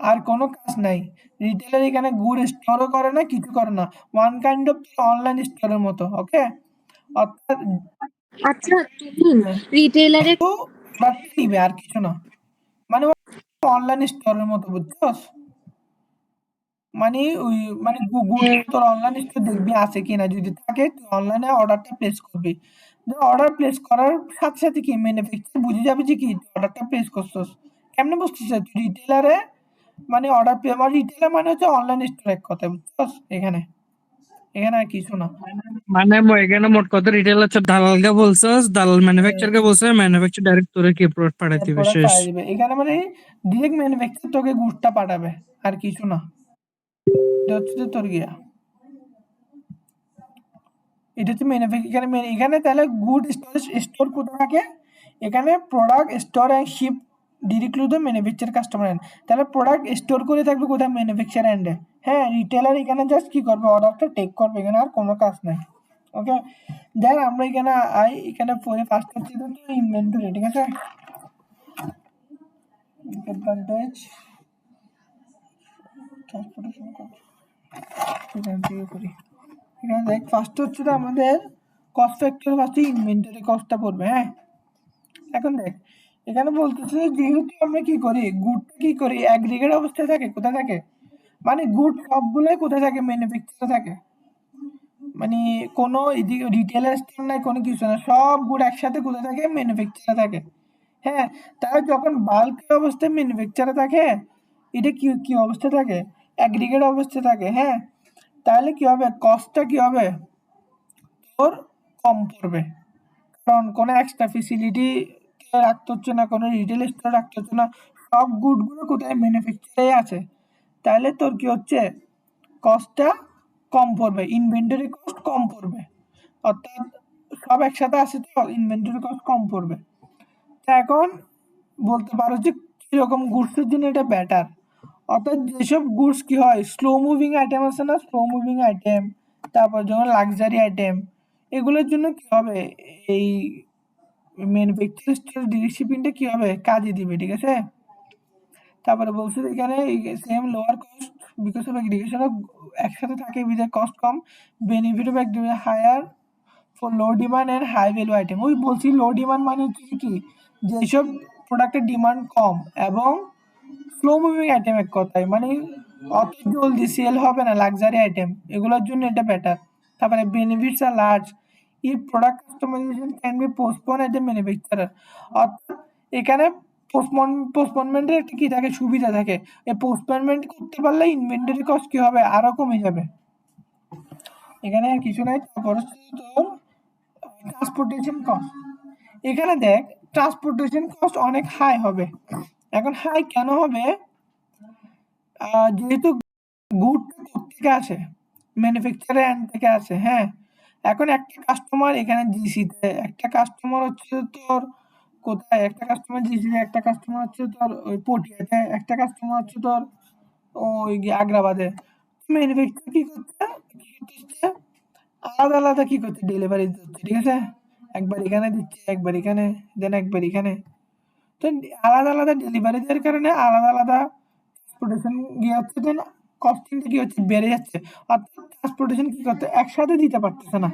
S2: আর কোনো কাজ নাই। রিটেলার এখানে গুড স্টোরও করে না, কিছু করে না, ওয়ান কাইন্ড অফ অনলাইন স্টোরের মতো, ওকে, অর্থাৎ
S3: আচ্ছা তুহিন, রিটেইলারের
S2: প্রোডাক্ট নিবে আর কিছু না, মানে অনলাইন স্টোরের মতো, বুঝছস? মানে ওই মানে গুগল তোর অনলাইন স্টোর দেখবি আছে কিনা, যদি থাকে তুই অনলাইনে অর্ডারটা প্লেস করবি। অর্ডার প্লেস করার সাথে সাথে কি ম্যানুফ্যাকচার বুঝে যাবে যে কি অর্ডারটা প্লেস করছস, কেমনে বুঝছিস তুই রিটেলারে, মানে অর্ডার আমার রিটেলার মানে হচ্ছে অনলাইন স্টোর এক কথা, বুঝছস? এখানে এখানে আর কিছু না,
S5: মানে এখানে মোট কথা রিটেল হচ্ছে দালালকে বলছস, দালাল ম্যানুফ্যাকচারকে বলছে, ম্যানুফ্যাকচার ডাইরেক্ট তোরে কি প্রোডাক্ট পাঠাই দিবে,
S2: প্রোডাক্ট
S5: শেষ।
S2: পাঠিয়ে দিবে। এখানে মানে ডিরেক্ট ম্যানুফ্যাকচার তোকে গুডসটা পাঠাবে আর কিছু না, এটা হচ্ছে যে তোর গিয়া, এটা হচ্ছে এখানে এখানে তাহলে গুড স্টোর কোথায় থাকে, এখানে product store and ship directly to manufacture customer end, তাহলে প্রোডাক্ট স্টোর করে থাকবে কোথায়, ম্যানুফ্যাকচার এন্ডে, হ্যাঁ, রিটেলার এখানে জাস্ট কি করবে, অর্ডারটা টেক করবে, এখানে আর কোনো কাজ নাই, ওকে। দেন আমরা এখানে এখানে পরে ফার্স্ট হচ্ছে ইনভেন্টরি, ঠিক আছে, অ্যাডভান্টেজ ট্রান্সপোর্টেশন এখান থেকে করি। এখানে দেখ ফার্স্ট হচ্ছে তো আমাদের কস্ট ফ্যাক্টর, ফার্স্টে ইনভেন্টরি কস্টটা পড়বে, হ্যাঁ। এখন দেখ এখানে বলতেছে যেহেতু আমরা কি করি, গুডটা কি করি অ্যাগ্রিগেট অবস্থায় থাকে, কোথায় থাকে, মানে গুড সবগুলোই কোথায় থাকে, ম্যানুফ্যাকচারে থাকে, মানে কোনো এদিকে রিটেলার স্টোর নাই, কোনো কিছু না, সব গুড একসাথে কোথায় থাকে, ম্যানুফ্যাকচারে থাকে, হ্যাঁ। তাহলে যখন বাল্ক অবস্থায় ম্যানুফ্যাকচারে থাকে, এটা কি কি অবস্থা থাকে, অ্যাগ্রিগেট অবস্থায় থাকে, হ্যাঁ। তাহলে কি হবে, কস্টটা কি হবে তোর কম পড়বে, কারণ কোনো এক্সট্রা ফেসিলিটি রাখতে হচ্ছে না, কোনো রিটেল স্টোর রাখতে হচ্ছে না, সব গুডগুলো কোথায়, ম্যানুফ্যাকচারে আছে। তাহলে তোর কি হচ্ছে, কস্টটা কম পড়বে, ইনভেন্টরি কস্ট কম পড়বে, অর্থাৎ সব একসাথে আছে তো ইনভেন্টরি কস্ট কম পড়বে। তা এখন বলতে পারো যে কীরকম গুডসের জন্য এটা বেটার, অর্থাৎ যেসব গুডস কি হয়, স্লো মুভিং আইটেম আছে না, স্লো মুভিং আইটেম, তারপর যেমন লাক্সারি আইটেম, এগুলোর জন্য কি হবে, এই ম্যানুফ্যাকচার স্টোর ডিরেক্ট শিপিংটা কি হবে, কাজে দিবে, ঠিক আছে। তারপরে বলছে এখানে same lower cost because of aggregation একসাথে থাকে বিধায় কস্ট কম, benefit of aggregation higher for low demand and high value item. ওই বলছি লো ডিমান্ড মানে হচ্ছে কি, যেসব প্রোডাক্টের ডিমান্ড কম এবং স্লো মুভিং আইটেম, এক কথায় মানে অত জলদি সেল হবে না, লাক্সারি আইটেম, এগুলোর জন্য এটা বেটার। তারপরে benefits are large, if product customization can be postpone at the manufacturer. অর্থাৎ এখানে পোস্টপোনমেন্টের একটা কি থাকে, সুবিধা থাকে। এই পোস্টপোনমেন্ট করতে পারলে ইনভেন্টরি কস্ট কি হবে, আরো কমে যাবে। এখানে আর কিছু নাই। তারপর হচ্ছে তোর ট্রান্সপোর্টেশন কস্ট। এখানে দেখ ট্রান্সপোর্টেশন কস্ট অনেক হাই হবে। এখন হাই কেন হবে, যেহেতু গুড থেকে আসে, ম্যানুফ্যাকচারার এন্ড থেকে আসে। হ্যাঁ, এখন একটা কাস্টমার এখানে জিসিতে, একটা কাস্টমার হচ্ছে তোর কোথায়, একটা কাস্টমার জিসিতে, একটা কাস্টমার হচ্ছে তোর ওই পটিয়াতে, একটা কাস্টমার হচ্ছে তোর ওই আগ্রাবাদে। ম্যানুফ্যাকচার কি করছে, আলাদা আলাদা কি করছে, ডেলিভারি দিচ্ছে, ঠিক আছে। একবার এখানে দিচ্ছে, একবার এখানে, দেন একবার এখানে। তো আলাদা আলাদা ডেলিভারি দেওয়ার কারণে আলাদা আলাদা ট্রান্সপোর্টেশন গিয়ে হচ্ছে, দেন কস্টিংটা কি হচ্ছে, বেড়ে যাচ্ছে। অর্থাৎ ট্রান্সপোর্টেশন কি করতে একসাথে দিতে পারতেছে না।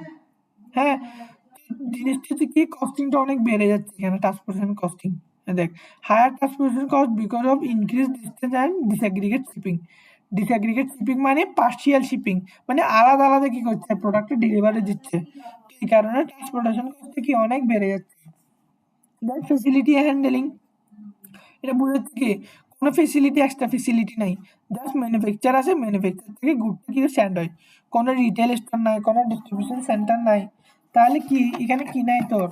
S2: হ্যাঁ, জিনিসটা হচ্ছে কি, কস্টিংটা অনেক বেড়ে যাচ্ছে এখানে, ট্রান্সপোর্টেশন কস্টিং। দেখ, higher transportation cost because of increase distance and disaggregate shipping. Disaggregate shipping মানে পার্শিয়াল শিপিং, মানে আলাদা আলাদা কি করছে, প্রোডাক্টটা ডেলিভারি দিচ্ছে। তো এই কারণে ট্রান্সপোর্টেশন কস্ট কি অনেক বেড়ে যাচ্ছে। দেন ফেসিলিটি হ্যান্ডেলিং, এটা বোঝাচ্ছে কি, কোনো ফেসিলিটি, এক্সট্রা ফেসিলিটি নাই, জাস্ট ম্যানুফ্যাকচার আছে, ম্যানুফ্যাকচার থেকে গুডটা কি স্ট্যান্ড হয়, কোনো রিটেল স্টোর নাই, কোনো ডিস্ট্রিবিউশন সেন্টার নাই। তাহলে কি এখানে কি নাই তোর,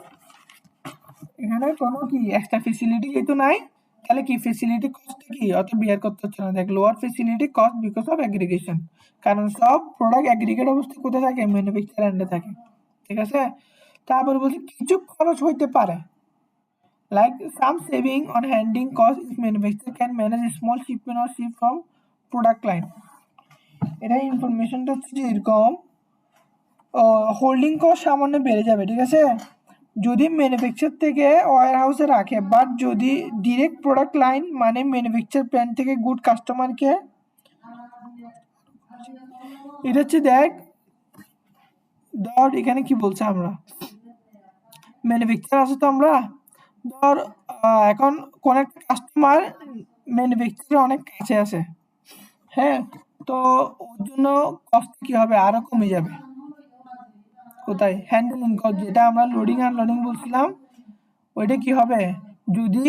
S2: এখানে কোনো কি এক্সট্রা ফেসিলিটি যেহেতু নাই, তাহলে কি ফেসিলিটি কস্ট কি অত বিয়ার করতে হচ্ছে না। দেখ, lower facility cost because of aggregation, কারণ সব প্রোডাক্ট অ্যাগ্রিগেট অবস্থায় কোথায় থাকে, ম্যানুফ্যাকচার এন্ডে থাকে, ঠিক আছে। তারপরে বলছি কিছু খরচ হইতে পারে, like some saving on handling cost if manufacturer can manage a small shipment or ship from product line. এটা ইনফরমেশনটা হচ্ছে যে এরকম, হোল্ডিং কস্ট সামান্য বেড়ে যাবে, ঠিক আছে, যদি ম্যানুফ্যাকচার থেকে ওয়্যার হাউসে রাখে। বাট যদি ডিরেক্ট প্রোডাক্ট লাইন মানে ম্যানুফ্যাকচার প্ল্যান্ট থেকে গুড কাস্টমারকে, এটা হচ্ছে দেখ, ধর এখানে কি বলছে, আমরা ম্যানুফ্যাকচার আছে তো, আমরা ধর এখন কোন একটা কাস্টমার ম্যানুফ্যাকচারে অনেক কাছে আছে। হ্যাঁ, তো ওর জন্য কষ্ট কি হবে, আরো কমে যাবে। কোথায়, হ্যান্ডেলিং কস্ট, যেটা আমরা লোডিং আনলোডিং বলছিলাম, ওইটা কি হবে, যদি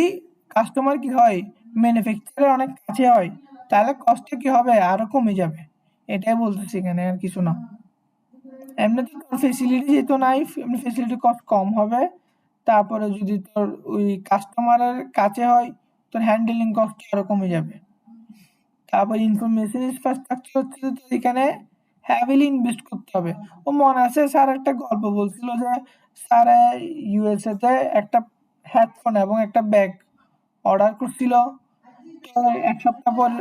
S2: কাস্টমার কি হয়, ম্যানুফ্যাকচারে অনেক কাছে হয়, তাহলে কষ্টটা কি হবে, আরো কমে যাবে। এটাই বলতেছি এখানে, আর কিছু না। এমনিতে তোর ফেসিলিটি যেহেতু নাই, এমনি ফেসিলিটি কস্ট কম হবে। তারপরে যদি তোর ওই কাস্টমারের কাছে হয়, তোর হ্যান্ডেলিং কস্ট আরো কমে যাবে। তারপর ইনফরমেশন ইনফ্রাস্ট্রাকচার হচ্ছে যে তোর এখানে হ্যাভিলি ইনভেস্ট করতে হবে। ও মনে আছে স্যার একটা গল্প বলছিল যে স্যার ইউএসএ তে একটা হেডফোন এবং একটা ব্যাগ অর্ডার করছিল। তো এক সপ্তাহ পর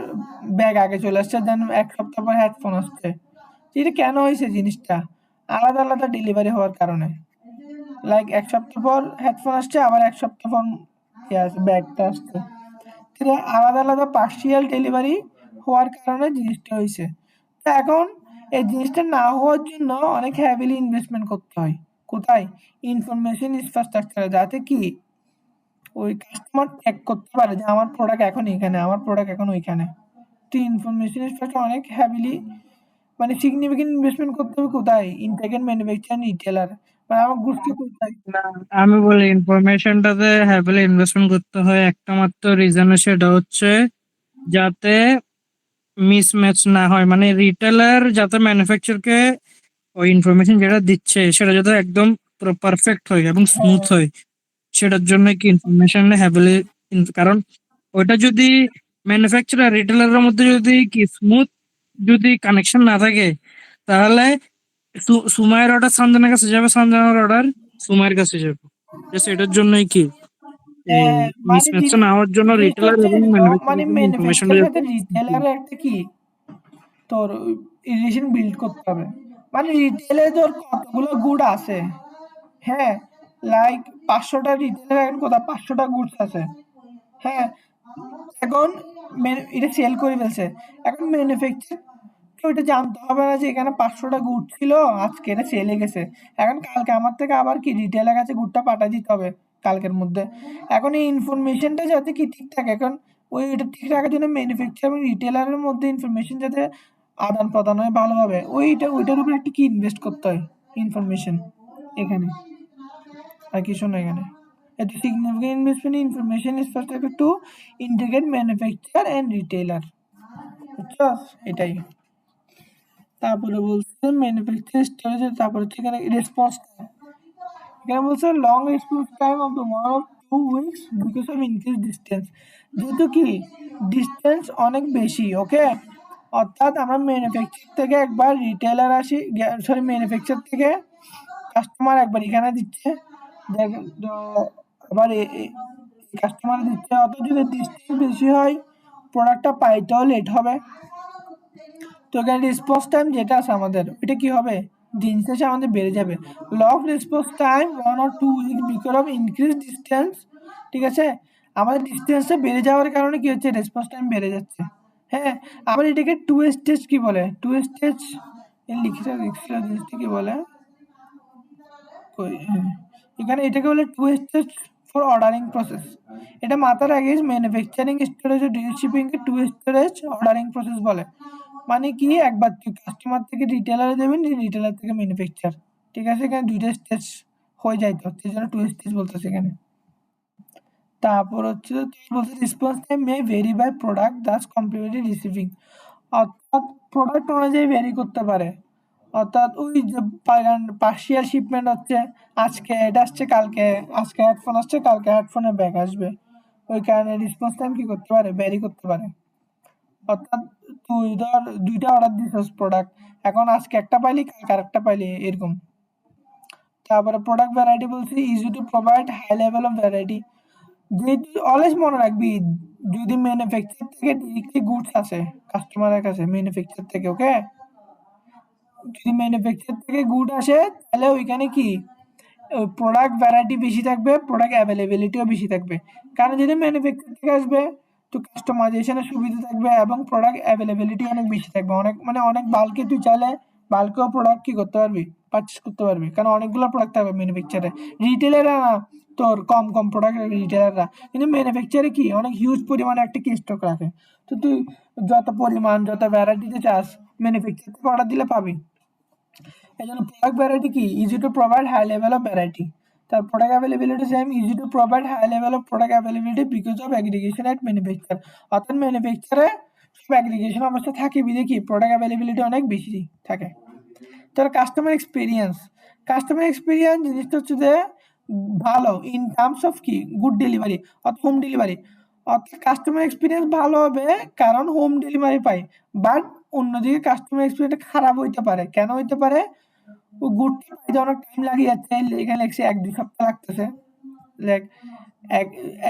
S2: ব্যাগ আগে চলে আসছে, দেন এক সপ্তাহ পর হেডফোন আসছে। এটা কেন হয়েছে জিনিসটা, আলাদা আলাদা ডেলিভারি হওয়ার কারণে। লাইক এক সপ্তাহ পর হেডফোন আসছে, আবার এক সপ্তাহ পর ব্যাগটা আসছে। এটা আলাদা আলাদা পার্সিয়াল ডেলিভারি হওয়ার কারণে জিনিসটা হয়েছে। তো এখন এই জিনিসটা না হওয়ার জন্য অনেক হ্যাভিলি ইনভেস্টমেন্ট করতে হয়। কোথায়, ইনফরমেশন ইনফ্রাস্ট্রাকচারে, যাতে কি ওই কাস্টমার ট্র্যাক করতে পারে যে আমার প্রোডাক্ট এখন এখানে, আমার প্রোডাক্ট এখন ওইখানে। তো ইনফরমেশন ইনফ্রাস্ট্রাকচার অনেক হ্যাভিলি মানে সিগনিফিকেন্ট ইনভেস্টমেন্ট করতে হবে। কোথায়, ইন্টেগ্রেট ম্যানুফ্যাকচার রিটেলার, মানে আমার গুডসটা কোথায়।
S5: না, আমি বলি ইনফরমেশনটাতে হ্যাভিলি ইনভেস্টমেন্ট করতে হয় একটা মাত্র রিজনে, সেটা হচ্ছে যাতে মিসম্যাচ না হয়, মানে রিটেলার যাতে ম্যানুফ্যাকচারকে ওই ইনফরমেশন যেটা দিচ্ছে সেটা যাতে একদম পুরো পারফেক্ট হয় এবং স্মুথ হয়, সেটার জন্য কি ইনফরমেশন হ্যাভিলি। কারণ ওইটা যদি ম্যানুফ্যাকচার আর রিটেলারের মধ্যে যদি কি স্মুথ যদি কানেকশন না থাকে, তাহলে সুমাইয়ের অর্ডার সঞ্জনার কাছে যাবে, সঞ্জনার অর্ডার সুমাইয়ের কাছে যাবে। জাস্ট এটার জন্যই কি এই
S2: মানে
S5: মিসম্যাচটা না হওয়ার জন্য
S2: জিনিসটা
S5: রিটেলার
S2: হচ্ছে
S5: এবং
S2: এরকম, মানে
S5: ম্যানুফ্যাকচারের ইনফরমেশনটা
S2: ম্যানুফ্যাকচারের
S5: যাতে
S2: সাথে রিটেলারের একটা কি তোর রিলেশন বিল্ড করতে হবে। মানে রিটেলে তোর কতগুলো গুড আছে, হ্যাঁ, লাইক 500টা রিটেলার এখন কোথাও 500টা গুডস আছে, হ্যাঁ, এখন এটা সেল করে ফেলছে। এখন ম্যানুফ্যাকচার ওইটা জানতে হবে না যে এখানে 500টা গুড ছিল, আজকে এটা সেলে গেছে, এখন কালকে আমার থেকে আবার কি রিটেলের কাছে গুডটা পাঠিয়ে দিতে হবে কালকের মধ্যে। এখন এই ইনফরমেশনটা যাতে কি ঠিক থাকে, এখন ওইটা ঠিক রাখার জন্য ম্যানুফ্যাকচার এবং রিটেলারের মধ্যে ইনফরমেশন যাতে আদান প্রদান হয় ভালোভাবে, ওইটার উপর একটু কি ইনভেস্ট করতে হয় ইনফরমেশন এখানে, আর কিছু না এখানে। A significant investment in information is first to integrate manufacturer and retailer, বুঝছো? এটাই। তারপরে বলছে ম্যানুফ্যাকচার স্টোরেজ, তারপরে হচ্ছে এখানে রেসপন্স টাইম, এখানে বলছে long response time of the 1 or 2 weeks because of increase distance, যেহেতু কি ডিস্টেন্স অনেক বেশি, ওকে, অর্থাৎ আমরা ম্যানুফ্যাকচার থেকে একবার রিটেলার আসি, সরি ম্যানুফ্যাকচার থেকে কাস্টমার একবার এখানে দিচ্ছে, আবার কাস্টমার দিচ্ছে, অর্থাৎ যদি ডিস্টেন্স বেশি হয় প্রোডাক্টটা পাইতেও লেট হবে। তো এখানে রেসপন্স টাইম যেটা আছে আমাদের এটা কি হবে, দিন শেষে আমাদের বেড়ে যাবে। Long response time 1 or 2 weeks because of increase distance, ঠিক আছে, আমাদের ডিস্টেন্সটা বেড়ে যাওয়ার কারণে কি হচ্ছে, রেসপন্স টাইম বেড়ে যাচ্ছে। হ্যাঁ, আবার এটাকে 2 স্টেজ কি বলে, 2 স্টেজ লিখে জিনিসটা কি বলে, এখানে এটাকে বলে 2 স্টেজ ফর অর্ডারিং প্রসেস। এটা মাথার আগে ম্যানুফ্যাকচারিং স্টোরেজ ও ডিরেক্ট শিপিং কে 2 স্টোরেজ অর্ডারিং প্রসেস বলে। মানে কি, একবার তুই কাস্টমার থেকে রিটেলারে দেবেন, রিটেলার থেকে ম্যানুফ্যাকচার, ঠিক আছে, এখানে 2টা স্টেজ হয়ে যাইতে হচ্ছে, এই জন্য 2 স্টেজ বলতেছে এখানে। তারপর হচ্ছে বলছে response time may vary by product does complimentary receiving, অর্থাৎ প্রোডাক্ট অনুযায়ী ভেরি করতে পারে, অর্থাৎ ওই যে পার্সিয়াল শিপমেন্ট হচ্ছে, আজকে এটা আসছে কালকে, আজকে হেডফোন আসছে কালকে হেডফোনের ব্যাগ আসবে, ওই কারণে রেসপন্স টাইম কি করতে পারে, ভ্যারি করতে পারে। অর্থাৎ তুই ধর 2টা অর্ডার দিছিস প্রোডাক্ট, এখন আজকে একটা পাইলি কালকে আরেকটা পাইলি এরকম। তারপরে প্রোডাক্ট ভ্যারাইটি বলছি easy to provide high level of variety, যেহেতু অলওয়েজ মনে রাখবি যদি ম্যানুফ্যাকচার থেকে ডিরেক্টলি গুডস আসে কাস্টমারের কাছে ম্যানুফ্যাকচার থেকে, ওকে, যদি ম্যানুফ্যাকচার থেকে গুড আসে তাহলে ওইখানে কি প্রোডাক্ট ভ্যারাইটি বেশি থাকবে, প্রোডাক্ট অ্যাভেলেবিলিটিও বেশি থাকবে, কারণ যদি ম্যানুফ্যাকচার থেকে আসবে তো কাস্টমাইজেশনের সুবিধা থাকবে এবং প্রোডাক্ট অ্যাভেলেবিলিটি অনেক বেশি থাকবে, অনেক মানে অনেক বাল্কে তুই চাইলে বাল্কেও প্রোডাক্ট কি করতে পারবি, পারচেস করতে পারবি, কারণ অনেকগুলো প্রোডাক্ট থাকবে ম্যানুফ্যাকচারে। রিটেলাররা না তোর কম কম প্রোডাক্ট রিটেলাররা, কিন্তু ম্যানুফ্যাকচারে কি অনেক হিউজ পরিমাণে একটা কি স্টক রাখে, তো তুই যত পরিমাণ যত ভ্যারাইটিতে চাস ম্যানুফ্যাকচার থেকে অর্ডার দিলে পাবি। এই জন্য প্রোডাক্ট ভ্যারাইটি কি easy to provide high level of variety, তার product availability same easy to provide high level of product availability because of aggregation at manufacture, অর্থাৎ ম্যানুফ্যাকচারে সব অ্যাগ্রিগেশন অবস্থা থাকে বিধে কি প্রোডাক্ট অ্যাভেলেবিলিটি অনেক বেশি থাকে। তার কাস্টমার এক্সপিরিয়েন্স জিনিসটা হচ্ছে যে ভালো ইন টার্মস অফ কি গুড ডেলিভারি অর্থাৎ হোম ডেলিভারি, অর্থাৎ কাস্টমার এক্সপিরিয়েন্স ভালো হবে কারণ হোম ডেলিভারি পাই, বাট অন্যদিকে কাস্টমার এক্সপিরিয়েন্স খারাপ হইতে পারে, কেন হইতে পারে, ও গুডটা পাইতে অনেক টাইম লাগে যাচ্ছে, এখানে লেগছে 1-2 সপ্তাহ লাগতেছে, লাইক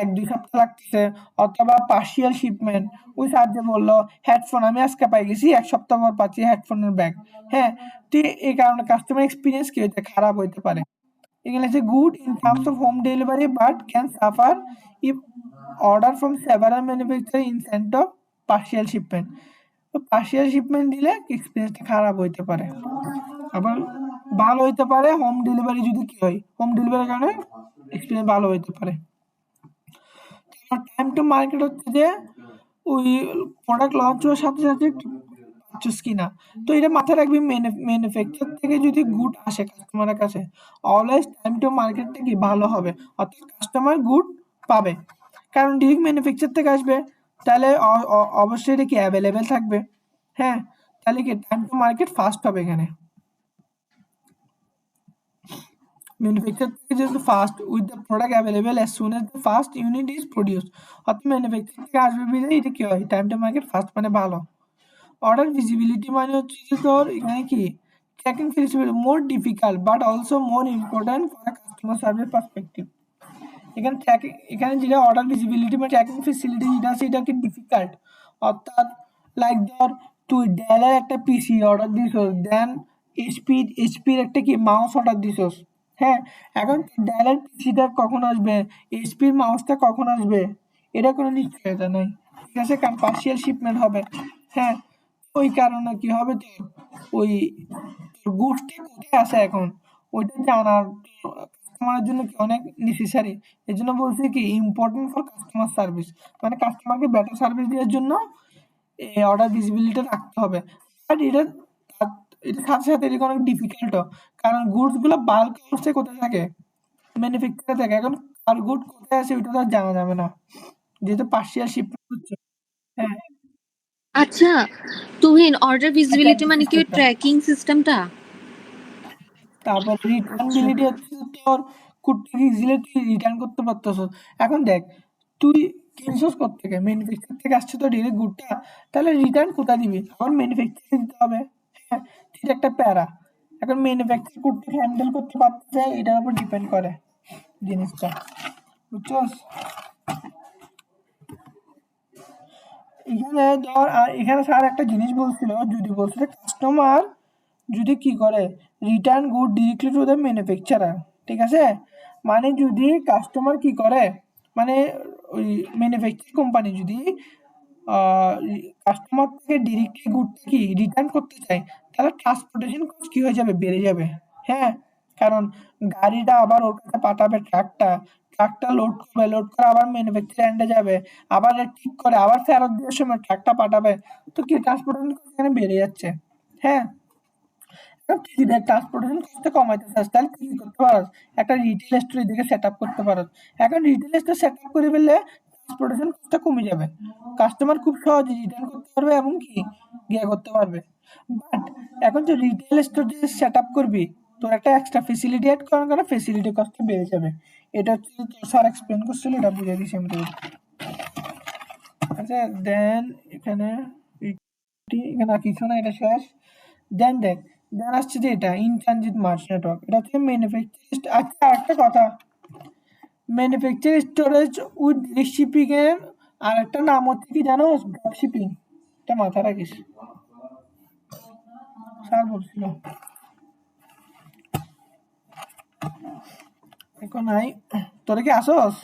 S2: 1-2 সপ্তাহ লাগতেছে, অথবা পার্সিয়াল শিপমেন্ট, ওই স্যার যে বললো হেডফোন আমি আজকে পাই গেছি 1 সপ্তাহ পর পাচ্ছি হেডফোনের ব্যাগ, হ্যাঁ, তো এই কারণে কাস্টমার এক্সপিরিয়েন্স কি হইতে খারাপ হইতে পারে। এখানে আছে good in terms of home delivery but can suffer if order from several manufacturer instead of partial shipment, তো পার্সিয়াল শিপমেন্ট দিলে এক্সপিরিয়েন্সটা খারাপ হইতে পারে, আবার ভালো হইতে পারে হোম ডেলিভারি যদি কি হয়, হোম ডেলিভারির কারণে এক্সপিরিয়েন্স ভালো হইতে পারে। টাইম টু মার্কেট হচ্ছে যে ওই প্রোডাক্ট লঞ্চ হওয়ার সাথে সাথে পারচেস কিনা, তো এটা মাথায় রাখবি ম্যানুফ্যাকচার থেকে যদি গুড আসে কাস্টমারের কাছে অলওয়েজ টাইম টু মার্কেটটা কি ভালো হবে, অর্থাৎ কাস্টমার গুড পাবে, কারণ ডিরেক্ট ম্যানুফ্যাকচার থেকে আসবে তাহলে অবশ্যই এটা কি অ্যাভেলেবেল থাকবে, হ্যাঁ, তাহলে কি টাইম টু মার্কেট ফাস্ট হবে এখানে। ম্যানুফ্যাকচার থেকে যেহেতু fast with the product available as soon as the first unit is produce, অর্থাৎ ম্যানুফ্যাকচার থেকে আসবে বিধায় এটা কি হয় টাইম টু মার্কেট ফাস্ট মানে ভালো। অর্ডার ভিজিবিলিটি মানে হচ্ছে যে তোর এখানে কি tracking flexibility more difficult but also more important for a customer service perspective, এখানে ট্র্যাকিং এখানে যেটা অর্ডার ভিজিবিলিটি বা ট্র্যাকিং ফেসিলিটি যেটা আছে এটা কি ডিফিকাল্ট, অর্থাৎ লাইক ধর তুই ডেলের একটা পিসি অর্ডার দিছস, দেন এইচপির একটা কি মাউস অর্ডার দিছস, হ্যাঁ, এখন ডেলের পিসিটা কখন আসবে, এইচপির মাউসটা কখন আসবে, এটা কোনো নিশ্চয়তা নাই, ঠিক আছে, কারণ পার্সিয়াল শিপমেন্ট হবে। হ্যাঁ, ওই কারণে কি হবে, তোর ওই গুডসটা কোথায় আছে এখন ওইটা জানার কাস্টমারের জন্য কি অনেক নেসেসারি। এই জন্য বলছি কি ইম্পর্টেন্ট ফর কাস্টমার সার্ভিস, মানে কাস্টমারকে বেটার সার্ভিস দেওয়ার জন্য এই অর্ডার ভিজিবিলিটি রাখতে হবে। বাট এটার সাথে সাথে এটা অনেক ডিফিকাল্টও, কারণ গুডস গুলো বাল্ক অবস্থায় কোথায় থাকে, ম্যানুফ্যাকচারে থাকে। এখন কার গুড কোথায় আছে ওইটা তো আর জানা যাবে না, যেহেতু পার্সিয়াল শিপমেন্ট হচ্ছে। হ্যাঁ,
S3: আচ্ছা তুহিন, অর্ডার ভিজিবিলিটি
S2: ট্র্যাকিং
S3: মানে কি ওই
S2: সিস্টেমটা,
S3: ট্র্যাকিং সিস্টেমটা?
S2: তারপর
S3: আচ্ছা
S2: রিটার্নবিলিটি হচ্ছে তোর কুটটা ইজিলি তুই রিটার্ন করতে পারতেছ। এখন দেখ, তুই কিনছিস থেকে ম্যানুফ্যাকচার থেকে আসছে তো ডিরেক্ট গুডটা, তাহলে রিটার্ন কোথায় দিবি, এখন ম্যানুফ্যাকচারে দিতে হবে। হ্যাঁ, সেটা একটা প্যারা। এখন ম্যানুফ্যাকচার কুটটাকে হ্যান্ডেল করতে পারতেছে, এটার উপর ডিপেন্ড করে জিনিসটা, বুঝছস। এখানে ধর এখানে স্যার একটা জিনিস বলছিল, যদি বলছিল কাস্টমার যদি কি করে return good directly to the manufacturer, ঠিক আছে, মানে যদি কাস্টমার কি করে, মানে ওই ম্যানুফ্যাকচার কোম্পানি যদি কাস্টমার থেকে ডিরেক্টলি গুডটা কি রিটার্ন করতে চায়, তাহলে ট্রান্সপোর্টেশন কস্ট কি হয়ে যাবে, বেড়ে যাবে। হ্যাঁ, কারণ গাড়িটা আবার ওর কাছে পাঠাবে, ট্রাকটা লোড করবে, লোড করে আবার ম্যানুফ্যাকচার এন্ডে যাবে, আবার ঠিক করে আবার ফেরত দেওয়ার সময় ট্রাকটা পাঠাবে, তো কি ট্রান্সপোর্টেশন কস্ট এখানে বেড়ে যাচ্ছে। হ্যাঁ, তুই যদি ট্রান্সপোর্টেশন কস্টটা কমাইতে চাস তাহলে তুই কি করতে পারস, একটা রিটেল স্টোর এদিকে সেট আপ করতে পারস। এখন রিটেল স্টোর সেট আপ করে ফেললে ট্রান্সপোর্টেশন কস্টটা কমে যাবে, কাস্টমার খুব সহজে রিটার্ন করতে পারবে এবং কি গিয়ে করতে পারবে। বাট এখন তুই রিটেল স্টোর যে সেট আপ করবি, তোর একটা এক্সট্রা ফেসিলিটি অ্যাড করার কারণে ফেসিলিটি কস্টটা বেড়ে যাবে। এটা হচ্ছে তোর স্যার এক্সপ্লেন করছিল, এটা বুঝে দিছি আমি তোকে। আচ্ছা, দেন এখানে এখানে আর কিছু না, এটা শেষ। দেন দেখ, দেন আসছে যে এটা ইন ট্রানজিট মার্চ নেটওয়ার্ক, এটা হচ্ছে ম্যানুফ্যাকচার। আচ্ছা, একটা কথা, manufacture storage with direct shipping এর আর একটা নাম হচ্ছে কি জানো, ড্রপ শিপিং, এটা মাথা রাখিস, স্যার বলছিল। এখন নাই, তোরা কি আসোস?